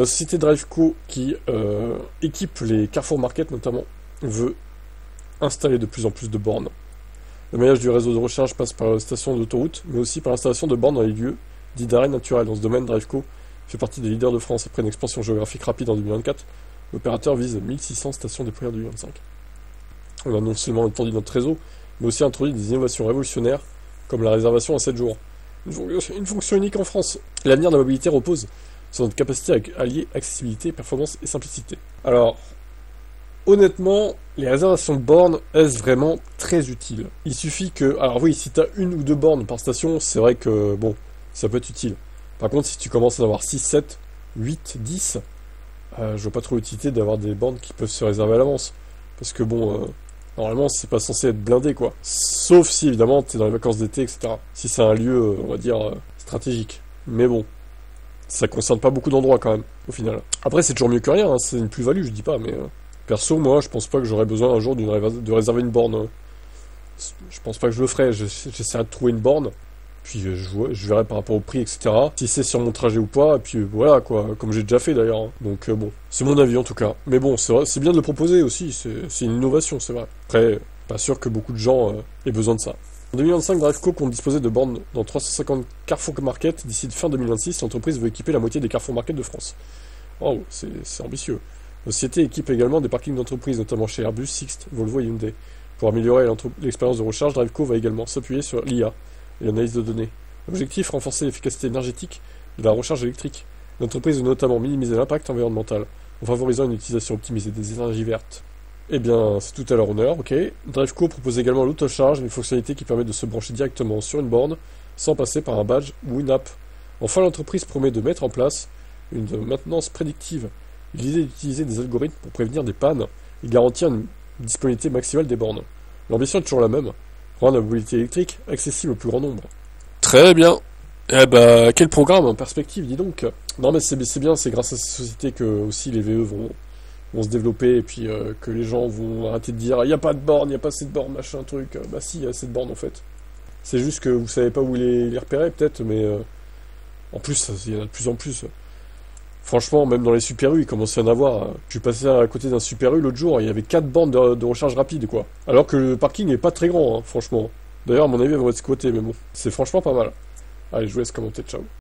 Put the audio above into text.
La société Driveco, qui équipe les Carrefour Market notamment, veut installer de plus en plus de bornes. Le maillage du réseau de recharge passe par la station d'autoroute, mais aussi par l'installation de bornes dans les lieux dits d'arrêt naturel. Dans ce domaine, Driveco fait partie des leaders de France. Après une expansion géographique rapide en 2024, l'opérateur vise 1600 stations déployées en 2025. On a non seulement étendu notre réseau, mais aussi introduit des innovations révolutionnaires, comme la réservation à 7 jours. Une fonction unique en France. L'avenir de la mobilité repose sur notre capacité à allier accessibilité, performance et simplicité. Alors, honnêtement, les réservations de bornes, est-ce vraiment très utile? Il suffit que... Alors oui, si tu as une ou deux bornes par station, c'est vrai que, bon, ça peut être utile. Par contre, si tu commences à en avoir 6, 7, 8, 10, je vois pas trop l'utilité d'avoir des bornes qui peuvent se réserver à l'avance. Parce que bon, normalement, c'est pas censé être blindé, quoi. Sauf si, évidemment, tu es dans les vacances d'été, etc. Si c'est un lieu, on va dire, stratégique. Mais bon, ça concerne pas beaucoup d'endroits, quand même, au final. Après, c'est toujours mieux que rien, hein, c'est une plus-value, je dis pas, mais... Perso, moi, je pense pas que j'aurais besoin un jour de réserver une borne. Je pense pas que je le ferais. J'essaierai de trouver une borne, puis je verrai par rapport au prix, etc. Si c'est sur mon trajet ou pas, et puis voilà, quoi. Comme j'ai déjà fait d'ailleurs. Hein. Donc bon, c'est mon avis en tout cas. Mais bon, c'est bien de le proposer aussi. C'est une innovation, c'est vrai. Après, pas sûr que beaucoup de gens aient besoin de ça. En 2025, Driveco compte disposer de bornes dans 350 Carrefour Market. D'ici fin 2026, l'entreprise veut équiper la moitié des Carrefour Market de France. Oh, c'est ambitieux. La société équipe également des parkings d'entreprise, notamment chez Airbus, Sixt, Volvo et Hyundai. Pour améliorer l'expérience de recharge, Driveco va également s'appuyer sur l'IA et l'analyse de données. L'objectif, renforcer l'efficacité énergétique de la recharge électrique. L'entreprise veut notamment minimiser l'impact environnemental en favorisant une utilisation optimisée des énergies vertes. Eh bien, c'est tout à leur honneur, ok. Driveco propose également l'autocharge, une fonctionnalité qui permet de se brancher directement sur une borne sans passer par un badge ou une app. Enfin, l'entreprise promet de mettre en place une maintenance prédictive. L'idée d'utiliser des algorithmes pour prévenir des pannes et garantir une disponibilité maximale des bornes. L'ambition est toujours la même, rendre la mobilité électrique accessible au plus grand nombre. Très bien. Eh ben, quel programme en perspective, dis donc. Non mais c'est bien, c'est grâce à cette société que aussi les VE vont se développer et puis que les gens vont arrêter de dire il n'y a pas de borne, il n'y a pas assez de borne, machin truc. Bah si, il y a assez de bornes en fait. C'est juste que vous savez pas où les repérer peut-être, mais en plus, il y en a de plus en plus. Franchement, même dans les Super U, il commence à y en avoir. Je suis passé à côté d'un Super U l'autre jour, il y avait 4 bornes de recharge rapide, quoi. Alors que le parking est pas très grand, hein, franchement. D'ailleurs, à mon avis, elles vont être squattées, mais bon, c'est franchement pas mal. Allez, je vous laisse commenter, ciao.